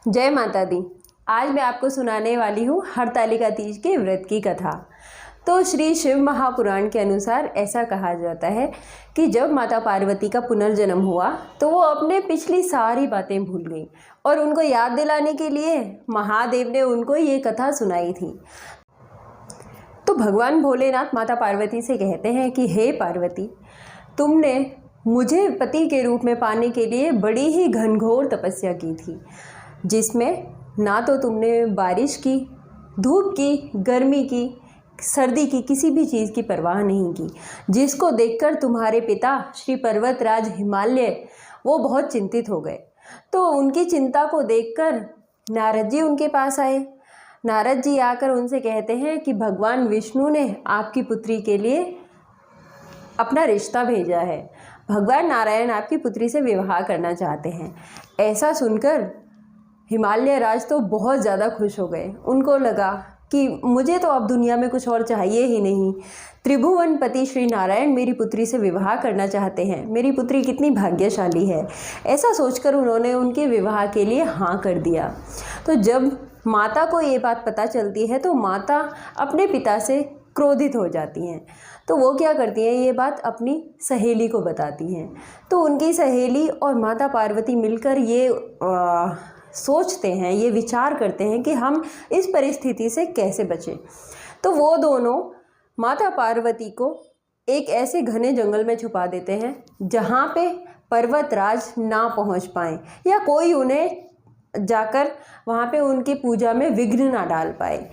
जय माता दी। आज मैं आपको सुनाने वाली हूँ हरतालिका तीज के व्रत की कथा। तो श्री शिव महापुराण के अनुसार ऐसा कहा जाता है कि जब माता पार्वती का पुनर्जन्म हुआ तो वो अपने पिछली सारी बातें भूल गई और उनको याद दिलाने के लिए महादेव ने उनको ये कथा सुनाई थी। तो भगवान भोलेनाथ माता पार्वती से कहते हैं कि हे पार्वती, तुमने मुझे पति के रूप में पाने के लिए बड़ी ही घनघोर तपस्या की थी, जिसमें ना तो तुमने बारिश की, धूप की, गर्मी की, सर्दी की, किसी भी चीज़ की परवाह नहीं की, जिसको देखकर तुम्हारे पिता श्री पर्वतराज हिमालय वो बहुत चिंतित हो गए। तो उनकी चिंता को देखकर नारद जी उनके पास आए। नारद जी आकर उनसे कहते हैं कि भगवान विष्णु ने आपकी पुत्री के लिए अपना रिश्ता भेजा है, भगवान नारायण आपकी पुत्री से विवाह करना चाहते हैं। ऐसा सुनकर हिमालय राज तो बहुत ज़्यादा खुश हो गए। उनको लगा कि मुझे तो अब दुनिया में कुछ और चाहिए ही नहीं, त्रिभुवन पति श्री नारायण मेरी पुत्री से विवाह करना चाहते हैं, मेरी पुत्री कितनी भाग्यशाली है। ऐसा सोचकर उन्होंने उनके विवाह के लिए हाँ कर दिया। तो जब माता को ये बात पता चलती है तो माता अपने पिता से क्रोधित हो जाती हैं। तो वो क्या करती हैं, ये बात अपनी सहेली को बताती हैं। तो उनकी सहेली और माता पार्वती मिलकर ये सोचते हैं, ये विचार करते हैं कि हम इस परिस्थिति से कैसे बचें। तो वो दोनों माता पार्वती को एक ऐसे घने जंगल में छुपा देते हैं जहाँ पे पर्वतराज ना पहुँच पाए या कोई उन्हें जाकर वहाँ पे उनकी पूजा में विघ्न ना डाल पाए।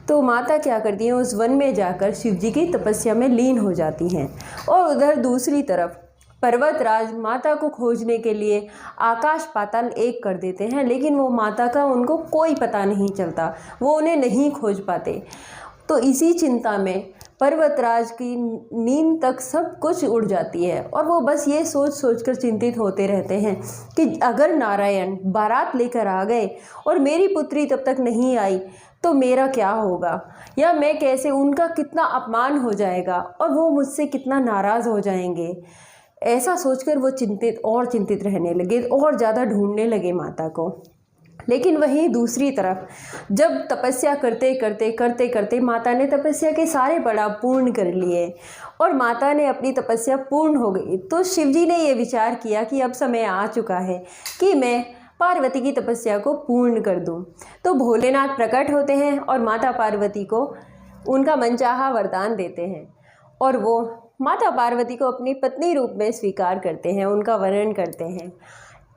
तो माता क्या करती हैं, उस वन में जाकर शिव जी की तपस्या में लीन हो जाती हैं। और उधर दूसरी तरफ पर्वतराज माता को खोजने के लिए आकाश पाताल एक कर देते हैं, लेकिन वो माता का उनको कोई पता नहीं चलता, वो उन्हें नहीं खोज पाते। तो इसी चिंता में पर्वतराज की नींद तक सब कुछ उड़ जाती है और वो बस ये सोच सोच कर चिंतित होते रहते हैं कि अगर नारायण बारात लेकर आ गए और मेरी पुत्री तब तक नहीं आई तो मेरा क्या होगा, या मैं कैसे, उनका कितना अपमान हो जाएगा और वो मुझसे कितना नाराज़ हो जाएंगे। ऐसा सोचकर वो चिंतित रहने लगे और ज़्यादा ढूंढने लगे माता को। लेकिन वहीं दूसरी तरफ जब तपस्या करते करते माता ने तपस्या के सारे पड़ाव पूर्ण कर लिए और माता ने अपनी तपस्या पूर्ण हो गई, तो शिवजी ने ये विचार किया कि अब समय आ चुका है कि मैं पार्वती की तपस्या को पूर्ण कर दूं। तो भोलेनाथ प्रकट होते हैं और माता पार्वती को उनका मनचाहा वरदान देते हैं और वो माता पार्वती को अपनी पत्नी रूप में स्वीकार करते हैं, उनका वर्ण करते हैं।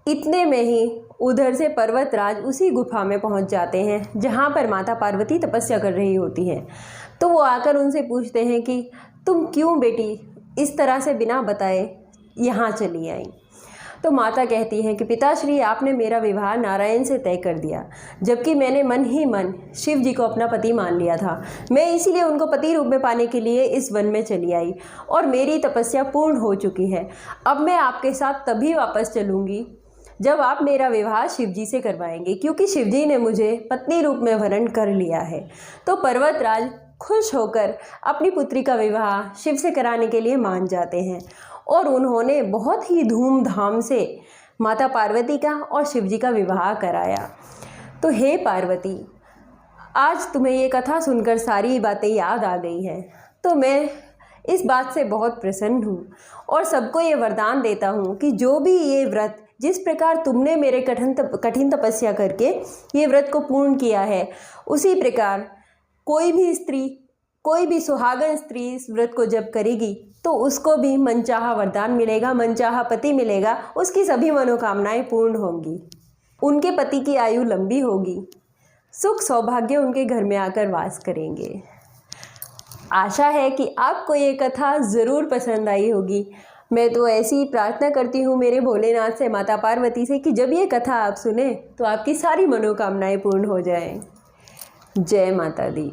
इतने में ही उधर से पर्वतराज उसी गुफा में पहुंच जाते हैं जहां पर माता पार्वती तपस्या कर रही होती हैं। तो वो आकर उनसे पूछते हैं कि तुम क्यों बेटी इस तरह से बिना बताए यहाँ चली आई। तो माता कहती हैं कि पिताश्री, आपने मेरा विवाह नारायण से तय कर दिया, जबकि मैंने मन ही मन शिव जी को अपना पति मान लिया था। मैं इसीलिए उनको पति रूप में पाने के लिए इस वन में चली आई और मेरी तपस्या पूर्ण हो चुकी है। अब मैं आपके साथ तभी वापस चलूँगी जब आप मेरा विवाह शिव जी से करवाएंगे, क्योंकि शिव जी ने मुझे पत्नी रूप में वर्ण कर लिया है। तो पर्वतराज खुश होकर अपनी पुत्री का विवाह शिव से कराने के लिए मान जाते हैं और उन्होंने बहुत ही धूमधाम से माता पार्वती का और शिव जी का विवाह कराया। तो हे पार्वती, आज तुम्हें ये कथा सुनकर सारी बातें याद आ गई हैं, तो मैं इस बात से बहुत प्रसन्न हूँ और सबको ये वरदान देता हूँ कि जो भी ये व्रत, जिस प्रकार तुमने मेरे कठिन तपस्या करके ये व्रत को पूर्ण किया है, उसी प्रकार कोई भी स्त्री, कोई भी सुहागन स्त्री इस व्रत को जब करेगी तो उसको भी मनचाहा वरदान मिलेगा, मनचाहा पति मिलेगा, उसकी सभी मनोकामनाएं पूर्ण होंगी, उनके पति की आयु लंबी होगी, सुख सौभाग्य उनके घर में आकर वास करेंगे। आशा है कि आपको ये कथा ज़रूर पसंद आई होगी। मैं तो ऐसी ही प्रार्थना करती हूँ मेरे भोलेनाथ से, माता पार्वती से, कि जब ये कथा आप सुने तो आपकी सारी मनोकामनाएं पूर्ण हो जाएं। जय माता दी।